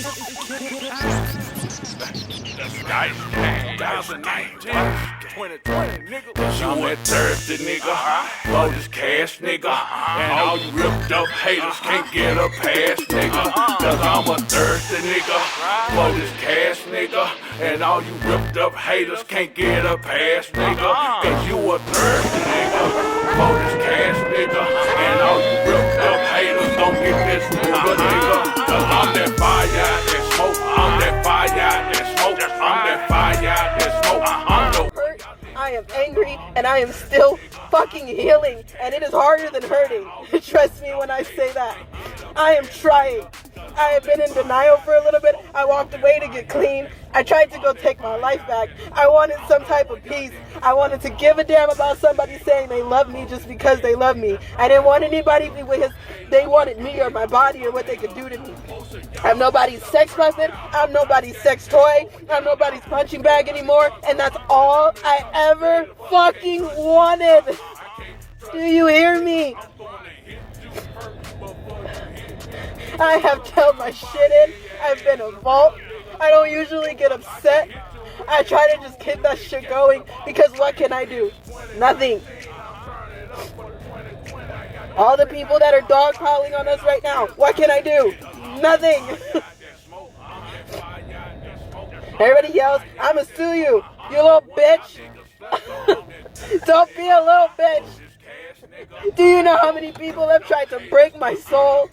Cause I'm that thirsty nigga, blow this cash nigga, and all you ripped up haters can't get a pass nigga. Cause I'm a thirsty nigga, blow this cash nigga, and all you ripped up haters can't get a pass nigga. Cause you a thirsty nigga, blow this cash nigga, and all you ripped up haters don't get this nigga. Cause I'm that fire that smoke, I'm that fire that smoke, I'm that fire that smoke, I'm the I am angry and I am still fucking healing, and it is harder than hurting. Trust me when I say that. I am trying. I have been in denial for a little bit. I walked away to get clean. I tried to go take my life back. I wanted some type of peace. I wanted to give a damn about somebody saying they love me just because they love me. I didn't want anybody because they wanted me or my body or what they could do to me. I'm nobody's sex weapon. I'm nobody's sex toy. I'm nobody's punching bag anymore. And that's all I ever fucking wanted. Do you hear me? I have held my shit in. I've been a vault. I don't usually get upset. I try to just keep that shit going because what can I do? Nothing. All the people that are dogpiling on us right now, what can I do? Nothing. Everybody yells, I'ma sue you, you little bitch. Don't be a little bitch. Do you know how many people have tried to break my soul?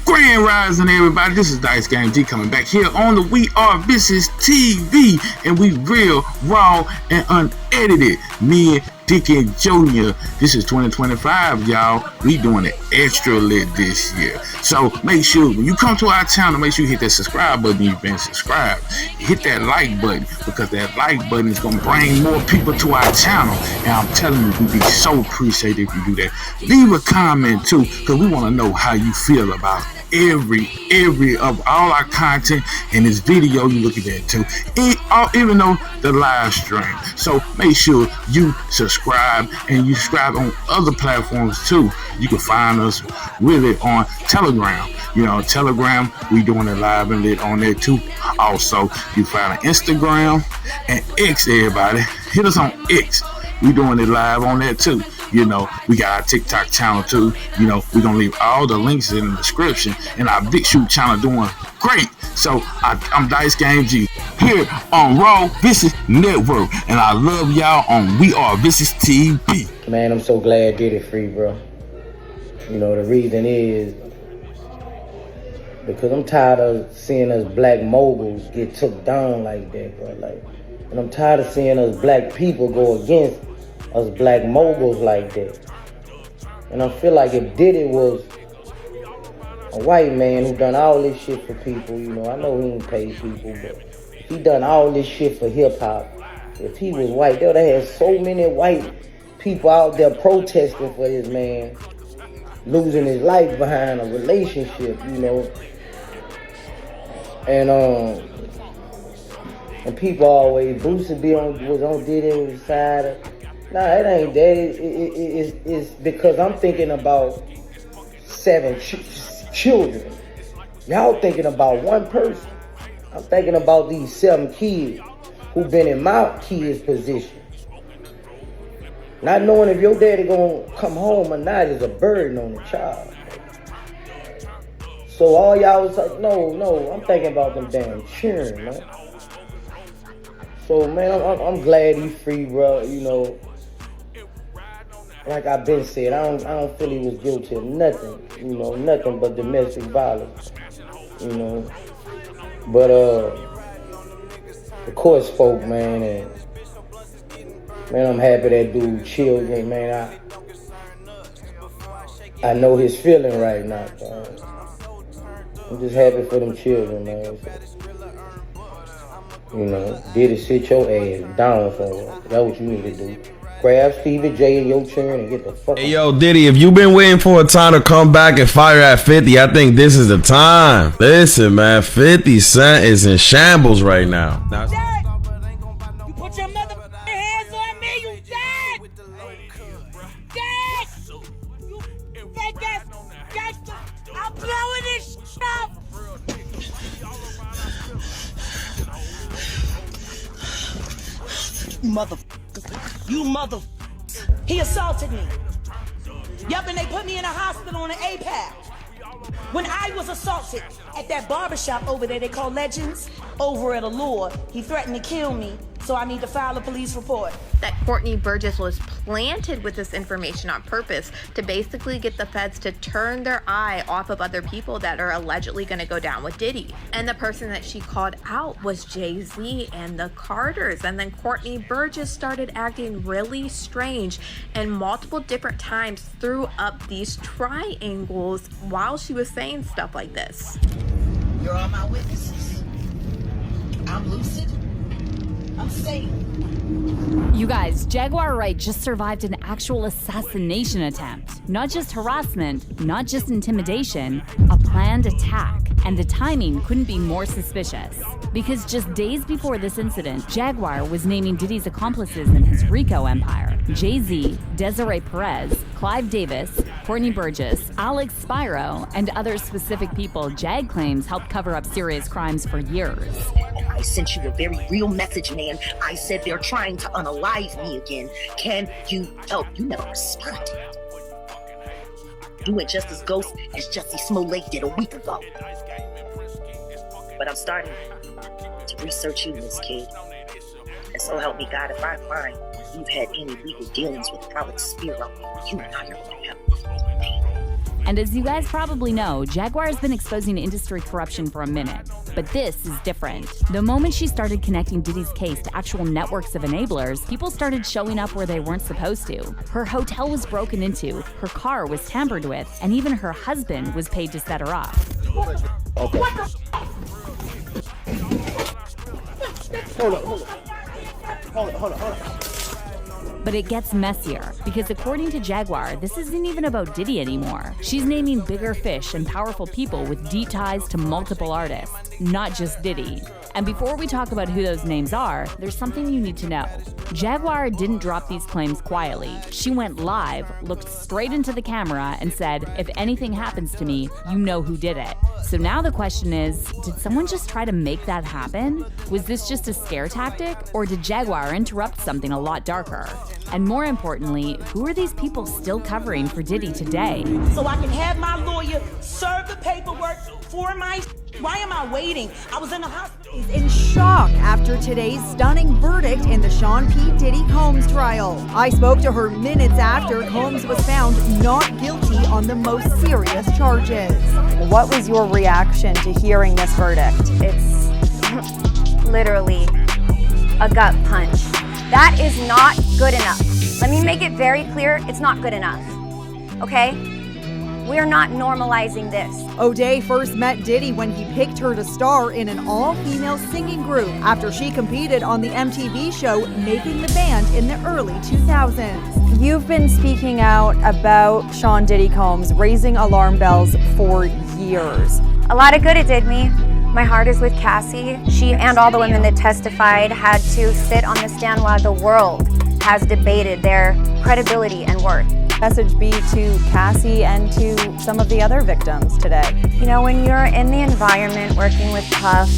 Grand Rising, everybody. This is Dice Game G coming back here on the We Are VishusTv, and we real, raw, and unedited. Me and Dickie Jr. This is 2025, y'all. We doing it extra lit this year. So make sure when you come to our channel, make sure you hit that subscribe button if you've been subscribed. Hit that like button, because that like button is gonna bring more people to our channel. And I'm telling you, we'd be so appreciated if you do that. Leave a comment too, because we want to know how you feel about every of all our content, and this video you look at that too, even though the live stream. So make sure you subscribe, and you subscribe on other platforms too. You can find us really on Telegram. You know, Telegram, we doing it live and lit on there too. Also, you find Instagram and X. Everybody hit us on X. We doing it live on there too. You know, we got our TikTok channel too. You know, we're going to leave all the links in the description. And our Big Shoot channel doing great. So, I'm Dice Game G here on Raw Vicious Network. And I love y'all on We Are VishusTv. Man, I'm so glad Diddy free, bro. You know, the reason is because I'm tired of seeing us black moguls get took down like that, bro. Like, and I'm tired of seeing us black people go against us black moguls like that. And I feel like if Diddy was a white man who done all this shit for people, you know, I know he ain't paid people, but if he done all this shit for hip-hop, if he was white, they would have had so many white people out there protesting for this man losing his life behind a relationship, you know. And people always, Bruce was on Diddy's side. Nah, it ain't that. It's because I'm thinking about 7 children. Y'all thinking about one person. I'm thinking about these 7 kids who been in my kids' position. Not knowing if your daddy gonna come home or not is a burden on the child. So all y'all was like, no, I'm thinking about them damn children, man. So man, I'm glad he's free, bro. You know, like I've been said, I don't feel he was guilty of nothing. You know, nothing but domestic violence. You know, but the court spoke, man, and man, I'm happy that dude children, man. I know his feeling right now, man. I'm just happy for them children, man. You know, Diddy, sit your ass down somewhere. That's what you need to do. Grab Stevie J in your turn and get the fuck Hey, yo, Diddy, if you've been waiting for a time to come back and fire at 50, I think this is the time. Listen, man, 50 Cent is in shambles right now. You put your motherfucking hands on me, you dead! Dead! You fake ass gangster! I'm blowing this shit up! You mother. He assaulted me. Yup, and they put me in a hospital on an APAP. When I was assaulted at that barbershop over there they call Legends, over at Allure, he threatened to kill me, so I need to file a police report. That Courtney Burgess was planted with this information on purpose to basically get the feds to turn their eye off of other people that are allegedly going to go down with Diddy. And the person that she called out was Jay-Z and the Carters. And then Courtney Burgess started acting really strange and multiple different times threw up these triangles while she was saying stuff like this. You're all my witnesses. I'm lucid. I'm safe. You guys, Jaguar Wright just survived an actual assassination attempt. Not just harassment, not just intimidation, a planned attack. And the timing couldn't be more suspicious. Because just days before this incident, Jaguar was naming Diddy's accomplices in his RICO empire. Jay-Z, Desiree Perez, Clive Davis, Courtney Burgess, Alex Spiro, and other specific people Jag claims helped cover up serious crimes for years. I sent you a very real message, man. I said they're trying to unalive me again. Can you help? You never responded. You went just as ghost as Jussie Smollett did a week ago. But I'm starting to research you, Miss Kid. And so help me God, if I find you've had any legal dealings with Alex Spiro, you and I are going to have And as you guys probably know, Jaguar has been exposing industry corruption for a minute. But this is different. The moment she started connecting Diddy's case to actual networks of enablers, people started showing up where they weren't supposed to. Her hotel was broken into, her car was tampered with, and even her husband was paid to set her up. Okay. Hold on. But it gets messier, because according to Jaguar, this isn't even about Diddy anymore. She's naming bigger fish and powerful people with deep ties to multiple artists, not just Diddy. And before we talk about who those names are, there's something you need to know. Jaguar didn't drop these claims quietly. She went live, looked straight into the camera, and said, if anything happens to me, you know who did it. So now the question is, did someone just try to make that happen? Was this just a scare tactic, or did Jaguar interrupt something a lot darker? And more importantly, who are these people still covering for Diddy today? So I can have my lawyer serve the paperwork for my. Why am I waiting? I was in the hospital. Is in shock after today's stunning verdict in the Sean P. Diddy Combs trial. I spoke to her minutes after Combs was found not guilty on the most serious charges. What was your reaction to hearing this verdict? It's literally a gut punch. That is not good enough. Let me make it very clear, it's not good enough, okay? We're not normalizing this. O'Day first met Diddy when he picked her to star in an all-female singing group after she competed on the MTV show Making the Band in the early 2000s. You've been speaking out about Sean Diddy Combs, raising alarm bells for years. A lot of good it did me. My heart is with Cassie. She and all the women that testified had to sit on the stand while the world has debated their credibility and worth. Message be to Cassie and to some of the other victims today? You know, when you're in the environment working with Puff,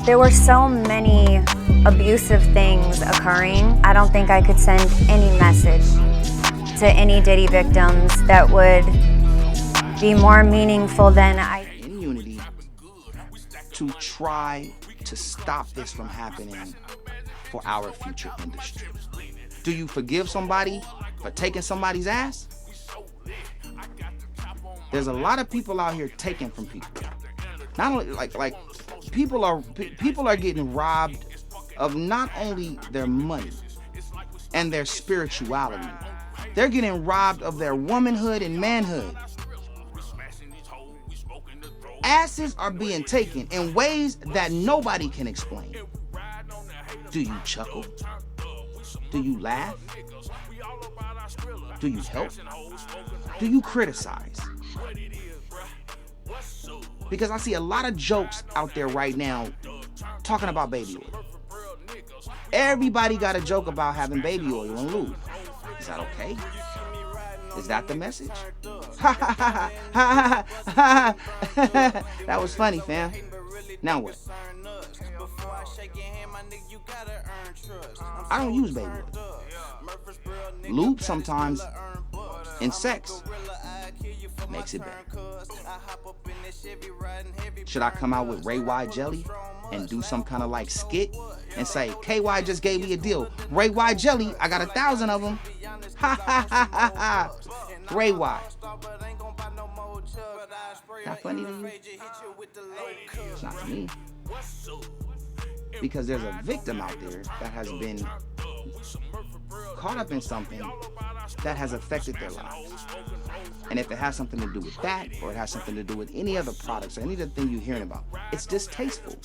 there were so many abusive things occurring. I don't think I could send any message to any Diddy victims that would be more meaningful than I. In unity to try to stop this from happening for our future industry. Do you forgive somebody for taking somebody's ass? There's a lot of people out here taking from people. Not only like people are getting robbed of not only their money and their spirituality. They're getting robbed of their womanhood and manhood. Asses are being taken in ways that nobody can explain. Do you chuckle? Do you laugh? Do you help? Do you criticize? Because I see a lot of jokes out there right now talking about baby oil. Everybody got a joke about having baby oil and lube. Is that okay? Is that the message? That was funny, fam. Now what? I don't use baby oil. Lube sometimes in sex makes it better. Should I come out with Ray Y jelly and do some kind of like skit and say, KY just gave me a deal. Ray Y jelly, I got 1,000 of them. Ha ha ha ha ha. Ray Y. Not funny to you? It's not to me. Because there's a victim out there that has been caught up in something that has affected their lives. And if it has something to do with that, or it has something to do with any other products or any other thing you're hearing about, it's distasteful.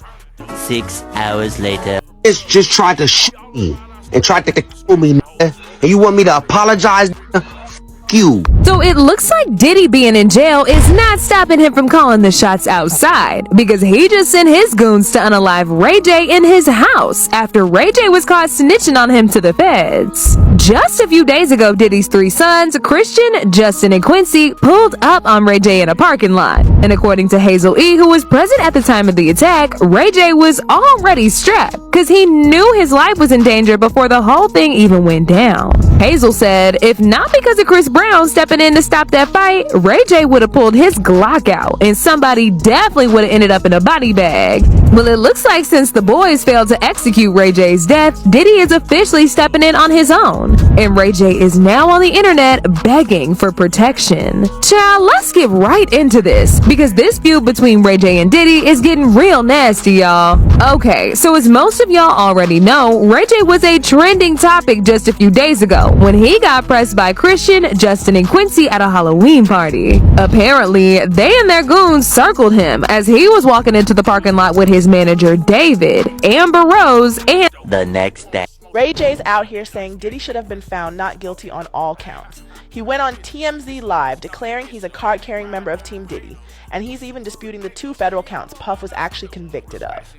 6 hours later. It's just tried to shoot me and tried to control me, nigga. And you want me to apologize, nigga? F you. So it looks like Diddy being in jail is not stopping him from calling the shots outside, because he just sent his goons to unalive Ray J in his house after Ray J was caught snitching on him to the feds. Just a few days ago, Diddy's 3 sons, Christian, Justin, and Quincy, pulled up on Ray J in a parking lot. And according to Hazel E., who was present at the time of the attack, Ray J was already strapped because he knew his life was in danger before the whole thing even went down. Hazel said, if not because of Chris Brown stepping in to stop that fight, Ray J would have pulled his Glock out and somebody definitely would have ended up in a body bag. Well, it looks like since the boys failed to execute Ray J's death, Diddy is officially stepping in on his own. And Ray J is now on the internet begging for protection. Child, let's get right into this, because this feud between Ray J and Diddy is getting real nasty, y'all. Okay, so as most of y'all already know, Ray J was a trending topic just a few days ago when he got pressed by Christian, Justin, and Quincy at a Halloween party. Apparently, they and their goons circled him as he was walking into the parking lot with his manager David, Amber Rose, and the next day. Ray J's out here saying Diddy should have been found not guilty on all counts. He went on TMZ Live declaring he's a card-carrying member of Team Diddy, and he's even disputing the 2 federal counts Puff was actually convicted of.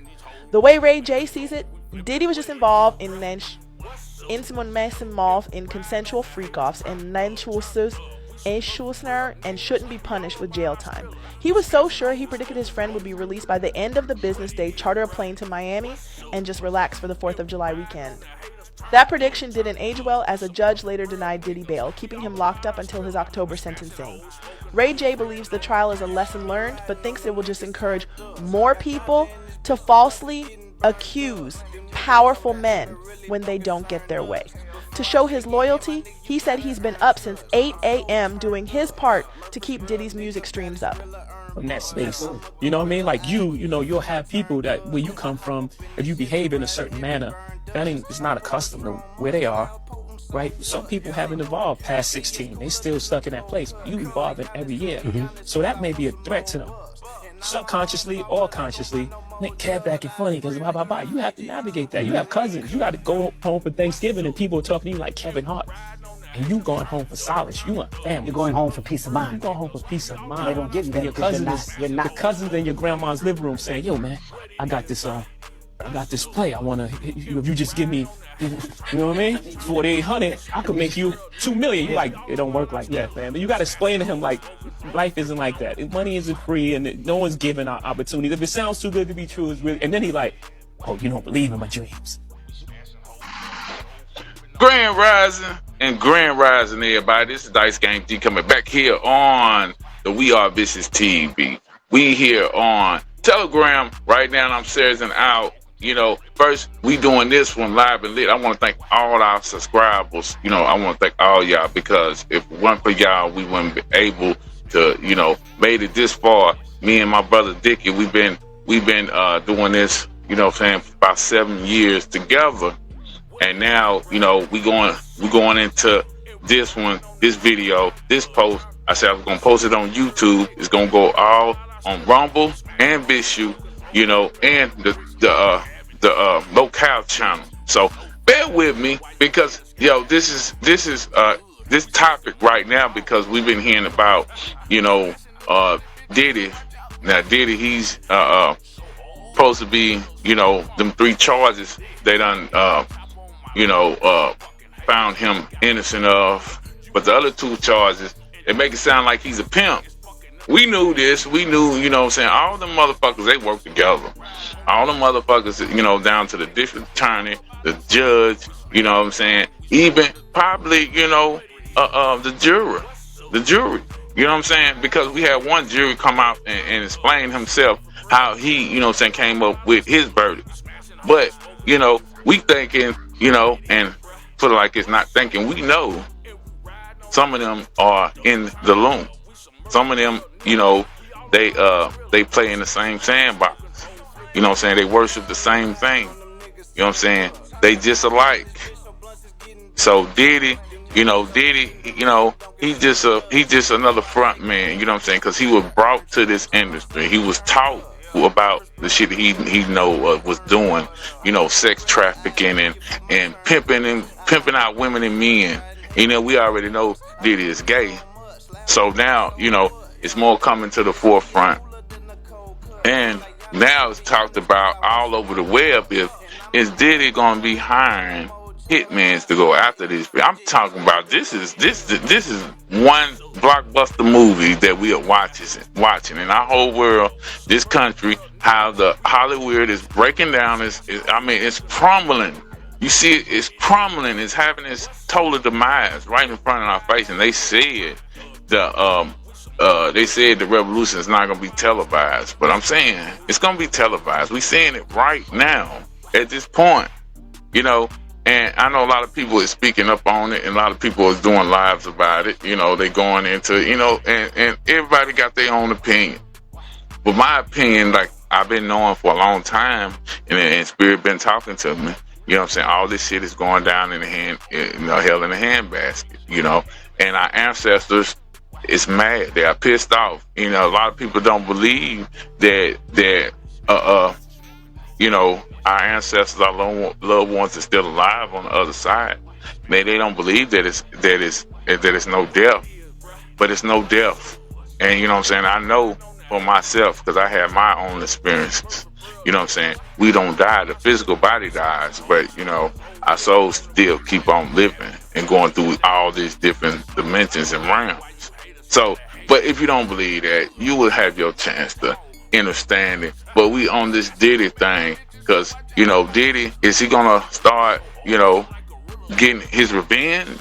The way Ray J sees it, Diddy was just involved in consensual freak-offs and and shouldn't be punished with jail time. He was so sure he predicted his friend would be released by the end of the business day, charter a plane to Miami, and just relax for the 4th of July weekend. That prediction didn't age well, as a judge later denied Diddy bail, keeping him locked up until his October sentencing. Ray J believes the trial is a lesson learned, but thinks it will just encourage more people to falsely accuse powerful men when they don't get their way. To show his loyalty, he said he's been up since 8 a.m. doing his part to keep Diddy's music streams up. From that space, you know what I mean? Like you'll have people that where you come from, if you behave in a certain manner, that is not accustomed to where they are, right? Some people haven't evolved past 16. They still stuck in that place. You evolving every year. So that may be a threat to them. Subconsciously or consciously, Nick Kev acting funny because blah, blah, blah. You have to navigate that. You have cousins. You got to go home for Thanksgiving and people are talking to you like Kevin Hart. And you going home for solace. You want family. You're going home for peace of mind. You're going home for peace of mind. They don't give you that. Your cousins, your cousins in your grandma's living room saying, yo, man, I got this play. I want to, if you just give me, you know what I mean? 4,800, I could make you 2 million. You like, it don't work like that, man. But you got to explain to him, like, life isn't like that. Money isn't free, and no one's giving out opportunities. If it sounds too good to be true, it's really, and then he like, oh, you don't believe in my dreams. Grand Rising and Grand Rising, everybody. This is Dice Game D coming back here on the We Are VishusTv. We here on Telegram right now. I'm sharing out. You know, first, we doing this one live and lit. I want to thank all our subscribers. You know, I want to thank all y'all, because if it weren't for y'all, we wouldn't be able to, you know, made it this far. Me and my brother Dickie, we've been doing this, you know what I'm saying, for about 7 years together. And now, you know, we going into this one, this video, this post. I said I was gonna post it on YouTube. It's gonna go all on Rumble and Vishu, you know, and the locale channel. So bear with me, because yo, this is this topic right now, because we've been hearing about, you know, Diddy. Now Diddy, he's supposed to be, you know, them 3 charges they done found him innocent of, but the other 2 charges, they make it sound like he's a pimp. we knew this. We knew, you know what I'm saying, all the motherfuckers, they work together. All the motherfuckers, you know, down to the district attorney, the judge, you know what I'm saying, even probably, you know, the jury. You know what I'm saying? Because we had one jury come out and explain himself how he, you know what I'm saying, came up with his verdict. But, you know, we thinking, you know, and feel like it's not thinking, we know some of them are in the loom. Some of them, you know, they play in the same sandbox. You know what I'm saying? They worship the same thing. You know what I'm saying? They just alike. So Diddy, you know, he's just another front man. You know what I'm saying? Because he was brought to this industry. He was taught about the shit he was doing. You know, sex trafficking and pimping out women and men. You know, we already know Diddy is gay. So now, you know, it's more coming to the forefront. And now it's talked about all over the web. If is Diddy gonna be hiring hitmans to go after this? I'm talking about this is one blockbuster movie that we are watching in our whole world, this country. How the Hollywood is breaking down. It's crumbling. You see it, it's crumbling. It's having its total demise right in front of our face. And they said the revolution is not going to be televised, but I'm saying it's going to be televised. We're seeing it right now at this point, you know. And I know a lot of people are speaking up on it, and a lot of people is doing lives about it. You know, they going into, you know, and everybody got their own opinion. But my opinion, like I've been knowing for a long time, and Spirit been talking to me. You know what I'm saying? All this shit is going down in the hand, you know, hell in the handbasket. You know, and our ancestors is mad. They are pissed off. You know, a lot of people don't believe that you know, our ancestors, our loved ones are still alive on the other side. They don't believe that it's no death, but it's no death. And you know what I'm saying? I know for myself because I had my own experiences. You know what I'm saying? We don't die. The physical body dies, but you know, our souls still keep on living and going through all these different dimensions and realms. So, but if you don't believe that, you will have your chance to understand it. But we on this Diddy thing, because, you know, Diddy, is he gonna start, you know, getting his revenge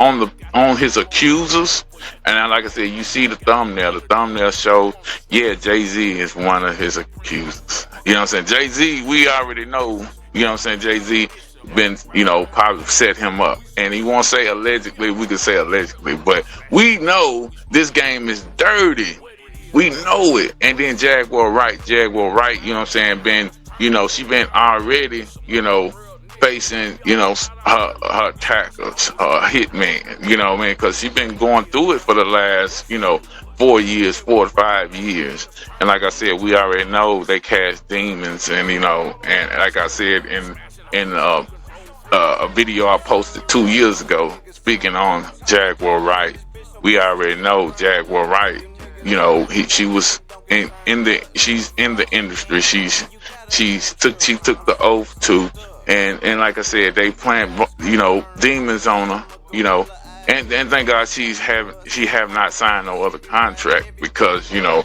on his accusers? And like I said, you see the thumbnail. The thumbnail shows, yeah, Jay-Z is one of his accusers. You know what I'm saying? Jay-Z, we already know, you know what I'm saying, Jay-Z been, you know, probably set him up. And he won't say allegedly, we could say allegedly, but we know this game is dirty. We know it. And then Jaguar Wright, you know what I'm saying, been, you know, she been already, you know, facing, you know, her attackers, her hitman, you know what I mean? Because she been going through it for the last, you know, 4 to 5 years. And like I said, we already know they cast demons, and, you know, and like I said in a video I posted 2 years ago, speaking on Jaguar Wright, we already know Jaguar Wright, you know, she's in the industry. She took the oath to, and like I said, they plant, you know, demons on her, you know, and thank God she have not signed no other contract, because you know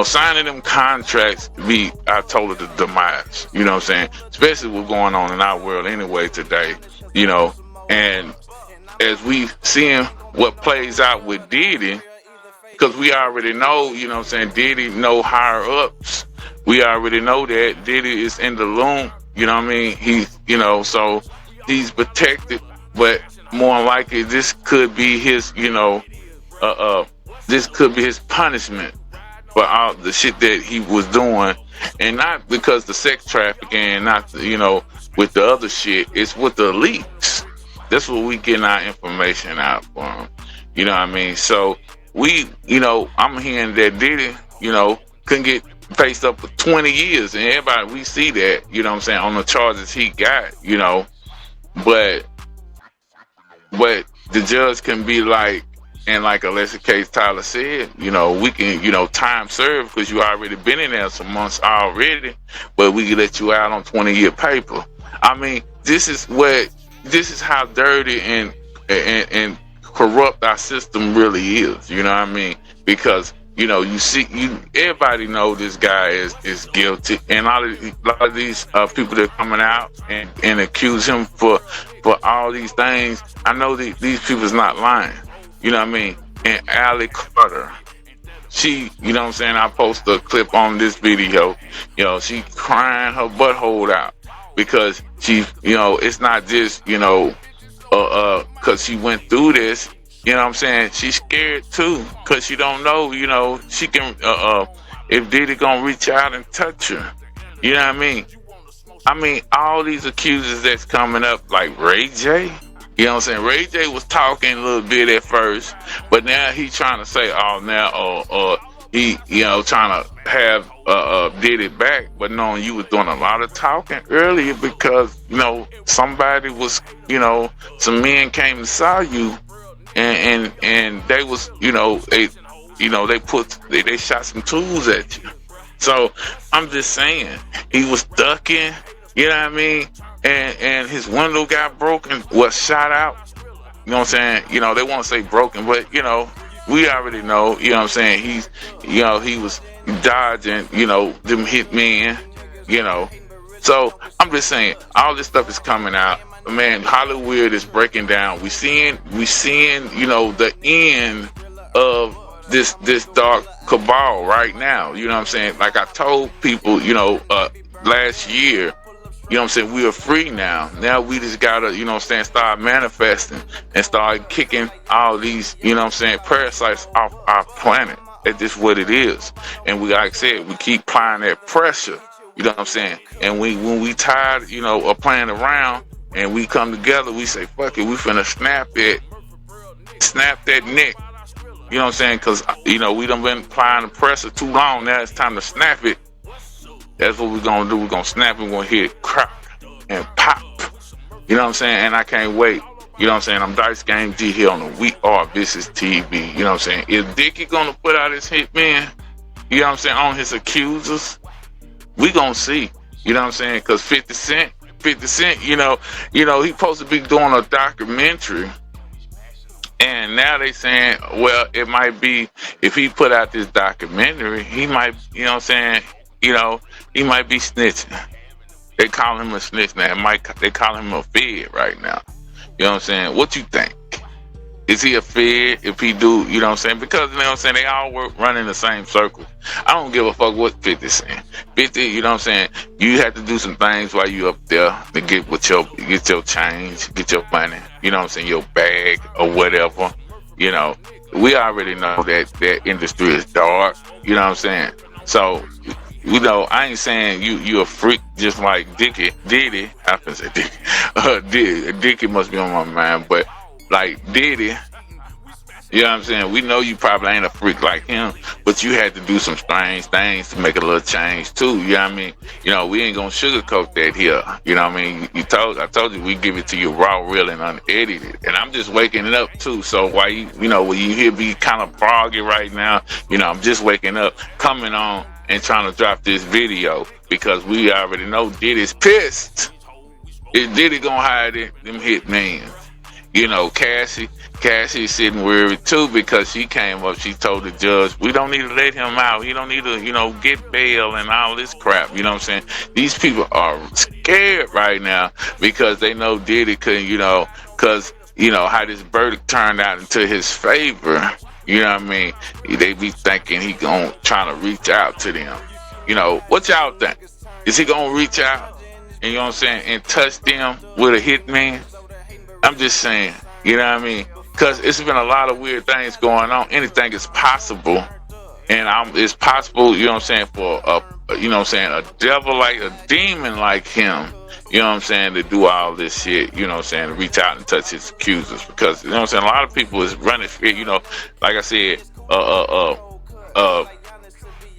signing them contracts be, I told her, the demise. You know what I'm saying? Especially what's going on in our world anyway today, you know. And as we seeing what plays out with Diddy, because we already know, you know what I'm saying, Diddy know higher ups. We already know that Diddy is in the loom, you know what I mean? He's, you know, so he's protected, but more likely this could be his, you know, this could be his punishment for all the shit that he was doing. And not because the sex trafficking, not, you know, with the other shit, it's with the leaks. That's what we getting our information out from. You know what I mean? So we, you know, I'm hearing that Diddy, you know, couldn't get faced up for 20 years, and everybody, we see that, you know what I'm saying, on the charges he got, you know, but the judge can be like, and like Alessia Case Tyler said, you know, we can, you know, time served because you already been in there some months already, but we can let you out on 20-year paper. I mean, this is how dirty and corrupt our system really is, you know what I mean? Because, you see, everybody know this guy is guilty, and a lot of these people that are coming out and accuse him for all these things. I know these people's not lying. You know what I mean? And Allie Carter, she, you know what I'm saying, I posted a clip on this video. She crying her butthole out because she, it's not just, because she went through this. You know what I'm saying? She's scared too, because she don't know, she can, if Diddy gonna reach out and touch her. You know what I mean? All these accusers that's coming up, like Ray J. You know what I'm saying? Ray J was talking a little bit at first, but now he's trying to say, he, trying to have Diddy back, but knowing you was doing a lot of talking earlier because, somebody was, some men came and saw you. And they was, they shot some tools at you. So I'm just saying, he was ducking, you know what I mean? And his window got broken, was shot out. You know what I'm saying? They want to say broken, but we already know, you know what I'm saying? He's, he was dodging, them hitmen, So I'm just saying, all this stuff is coming out. Man, Hollywood is breaking down. We seeing, the end of this dark cabal right now. You know what I'm saying? Like I told people, last year, you know what I'm saying, we are free now. Now we just gotta, start manifesting and start kicking all these, parasites off our planet. That's just what it is. And we, like I said, we keep applying that pressure. You know what I'm saying? And when we tired, of playing around, and we come together, we say, fuck it, we finna snap that neck. You know what I'm saying? Because, we done been applying the pressure too long. Now it's time to snap it. That's what we're going to do. We're going to snap it. We're going to hit it crack and pop. You know what I'm saying? And I can't wait. You know what I'm saying? I'm Dice Game G here on the We Are VishusTv. You know what I'm saying? Is Dickie going to put out his Hitman, you know what I'm saying, on his accusers? We going to see. You know what I'm saying? Because 50 Cent, he supposed to be doing a documentary, and now they saying, well, it might be, if he put out this documentary, he might, he might be snitching. They call him a snitch now. They call him a fed right now. You know what I'm saying? What you think? Is he a fed if he do, you know what I'm saying? Because, you know what I'm saying, they all run in the same circle. I don't give a fuck what 50 saying. 50, you know what I'm saying? You have to do some things while you up there to get your change, get your money, you know what I'm saying, your bag or whatever. We already know that industry is dark, you know what I'm saying? So, I ain't saying you a freak just like Diddy. I can say Diddy. Dickie must be on my mind, but like Diddy, you know what I'm saying? We know you probably ain't a freak like him, but you had to do some strange things to make a little change too. You know what I mean? We ain't gonna sugarcoat that here. You know what I mean? I told you we give it to you raw, real, and unedited. And I'm just waking it up too. So why when you hear me kind of froggy right now, I'm just waking up, coming on and trying to drop this video because we already know Diddy's pissed. Is Diddy gonna hide them hitmen? Cassie sitting worried too because she came up, she told the judge, we don't need to let him out. He don't need to, get bail and all this crap. You know what I'm saying? These people are scared right now because they know Diddy could, because, how this verdict turned out into his favor. You know what I mean? They be thinking he trying to reach out to them. What y'all think? Is he gonna reach out and, and touch them with a hitman? I'm just saying, you know what I mean? Because it's been a lot of weird things going on. Anything is possible. And it's possible, you know what I'm saying, for a devil like, a demon like him, you know what I'm saying, to do all this shit, you know what I'm saying, to reach out and touch his accusers. Because, you know what I'm saying, a lot of people is running fear, like I said,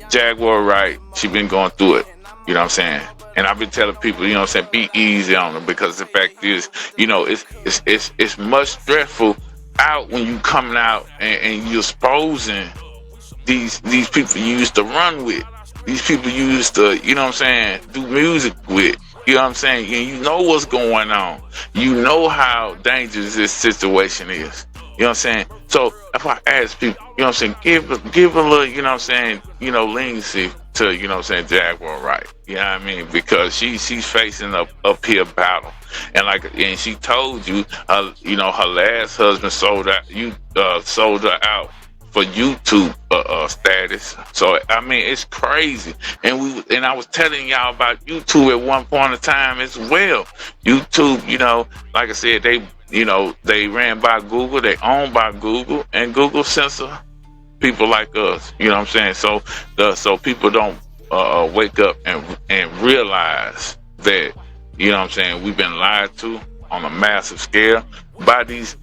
Jaguar Wright, she been going through it, you know what I'm saying? And I've been telling people, you know what I'm saying, be easy on them because the fact is, it's much stressful out when you coming out and you're exposing these people you used to run with. These people you used to, you know what I'm saying, do music with. You know what I'm saying? And you know what's going on. You know how dangerous this situation is. You know what I'm saying? So if I ask people, you know what I'm saying, give a little, you know what I'm saying, leniency to, you know what I'm saying, Jaguar, right? You know what I mean? Because she's facing a uphill battle. And she told you, her last husband sold her out for YouTube status. So I mean, it's crazy. And I was telling y'all about YouTube at one point in time as well. YouTube, like I said, they ran by Google, they owned by Google, and Google censor people like us. You know what I'm saying? So people don't wake up and realize that, you know what I'm saying, we've been lied to on a massive scale by these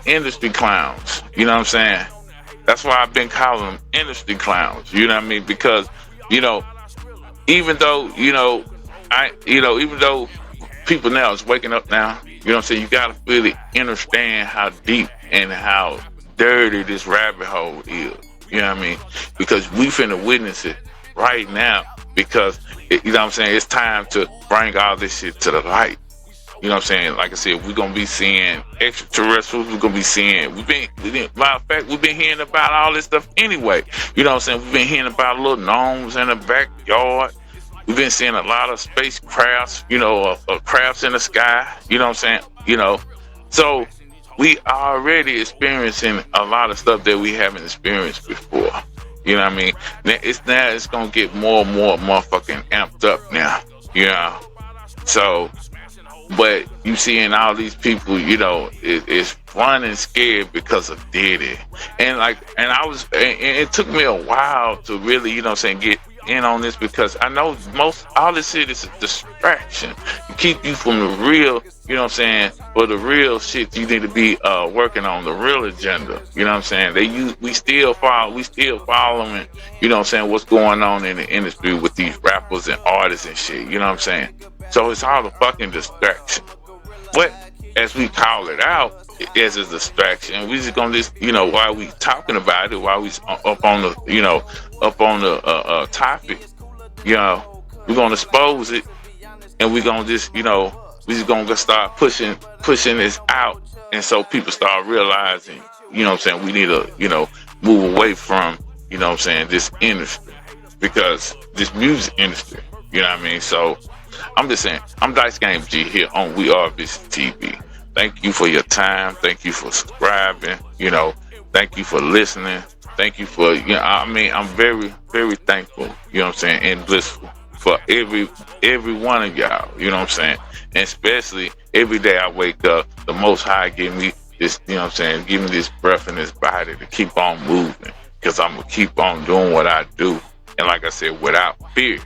industry clowns. You know what I'm saying? That's why I've been calling them industry clowns. You know what I mean? Because, even though, even though people now is waking up now, you know what I'm saying, you gotta really understand how deep and how dirty this rabbit hole is. You know what I mean? Because we finna witness it right now. Because you know what I'm saying, it's time to bring all this shit to the light. You know what I'm saying? Like I said, we're gonna be seeing extraterrestrials. We're gonna be seeing. Matter of fact, we've been hearing about all this stuff anyway. You know what I'm saying? We've been hearing about little gnomes in the backyard. We've been seeing a lot of spacecrafts. Crafts in the sky. You know what I'm saying? So we already experiencing a lot of stuff that we haven't experienced before. You know what I mean? Now it's gonna get more and more motherfucking amped up now. So. But you seeing all these people, it's running scared because of Diddy, and it took me a while to really, get in on this, because I know all this shit is a distraction to keep you from the real, for the real shit you need to be working on, the real agenda. You know what I'm saying? We still following, what's going on in the industry with these rappers and artists and shit. You know what I'm saying? So it's all a fucking distraction. But as we call it out, as a distraction, we just gonna while we talking about it, while we up on the topic, we're gonna expose it, and we're gonna just we just gonna start pushing this out, and so people start realizing, we need to move away from this industry, because this music industry, you know what I mean? So I'm just saying, I'm Dice Game G here on We Are VishusTv. Thank you for your time. Thank you for subscribing. Thank you for listening. Thank you for, I'm very, very thankful, and blissful for every one of y'all, you know what I'm saying? And especially every day I wake up, the Most High give me this, give me this breath in this body to keep on moving, because I'm going to keep on doing what I do. And like I said, without fear,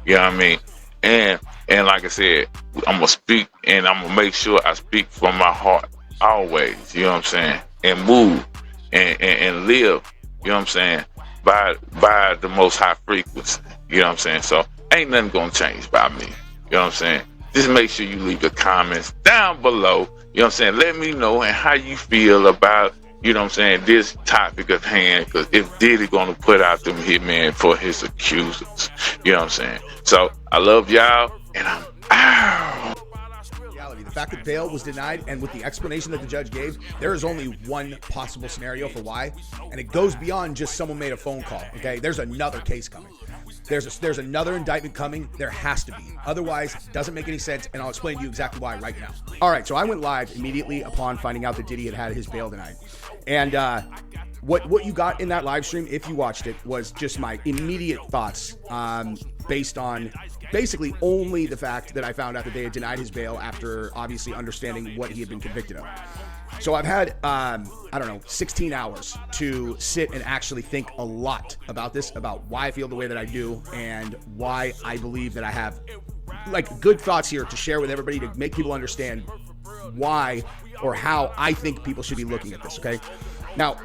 you know what I mean? And like I said, I'm going to speak, and I'm going to make sure I speak from my heart always, you know what I'm saying? And move and live, you know what I'm saying, by the most high frequency, you know what I'm saying? So ain't nothing going to change by me, you know what I'm saying? Just make sure you leave the comments down below, you know what I'm saying? Let me know and how you feel about, you know what I'm saying, this topic at hand, because if Diddy going to put out them Hitman for his accusers, you know what I'm saying? So I love y'all, and I'm out. The fact that bail was denied, and with the explanation that the judge gave, there is only one possible scenario for why, and it goes beyond just someone made a phone call. Okay, there's another case coming. There's another indictment coming. There has to be. Otherwise, it doesn't make any sense, and I'll explain to you exactly why right now. All right, so I went live immediately upon finding out that Diddy had his bail denied, and what you got in that live stream, if you watched it, was just my immediate thoughts based on basically only the fact that I found out that they had denied his bail after obviously understanding what he had been convicted of. So I've had, 16 hours to sit and actually think a lot about this, about why I feel the way that I do, and why I believe that I have good thoughts here to share with everybody to make people understand why or how I think people should be looking at this. Okay. Now,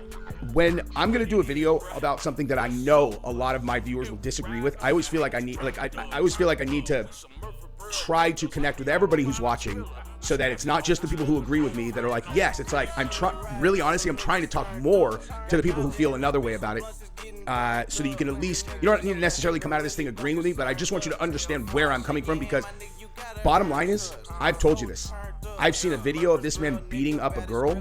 when I'm going to do a video about something that I know a lot of my viewers will disagree with, I always feel like I need to try to connect with everybody who's watching, so that it's not just the people who agree with me that are like, yes, it's like, really honestly, I'm trying to talk more to the people who feel another way about it. So that you can at least, you don't need to necessarily come out of this thing agreeing with me, but I just want you to understand where I'm coming from, because bottom line is, I've told you this. I've seen a video of this man beating up a girl.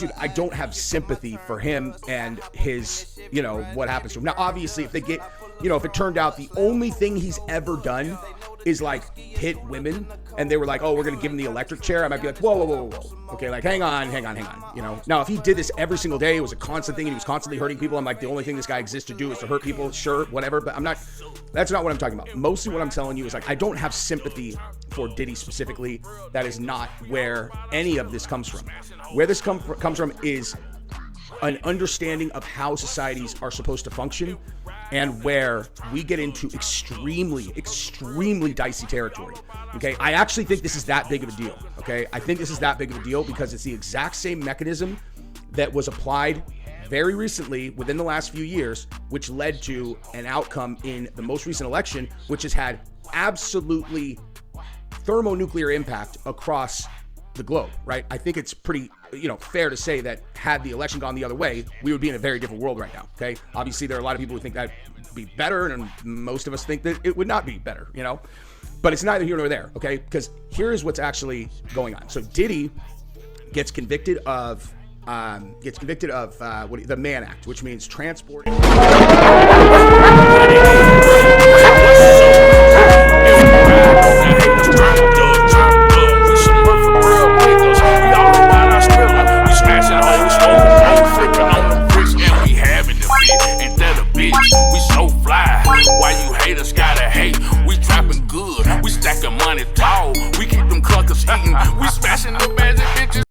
dude, I don't have sympathy for him and his, you know, what happens to him. Now, obviously, if they get, you know, if it turned out the only thing he's ever done is like hit women, and they were like, oh, we're gonna give him the electric chair, I might be like, whoa. Okay, like hang on, you know. Now, if he did this every single day, it was a constant thing, and he was constantly hurting people, I'm like, the only thing this guy exists to do is to hurt people, sure, whatever, but that's not what I'm talking about. Mostly what I'm telling you is like, I don't have sympathy for Diddy specifically. That is not where any of this comes from. Where this comes from is an understanding of how societies are supposed to function, and where we get into extremely dicey territory. Okay, I actually think this is that big of a deal. Okay, I think this is that big of a deal because it's the exact same mechanism that was applied very recently within the last few years, which led to an outcome in the most recent election, which has had absolutely thermonuclear impact across the globe, right? I think it's pretty, you know, fair to say that had the election gone the other way, we would be in a very different world right now, okay? Obviously, there are a lot of people who think that would be better, and most of us think that it would not be better, you know? But it's neither here nor there, okay? Because here's what's actually going on. So Diddy gets convicted of the Mann Act, which means transporting. We so fly, why you haters gotta hate? We trapping good, we stacking money tall, we keep them clunkers eating, we smashing them magic bitches.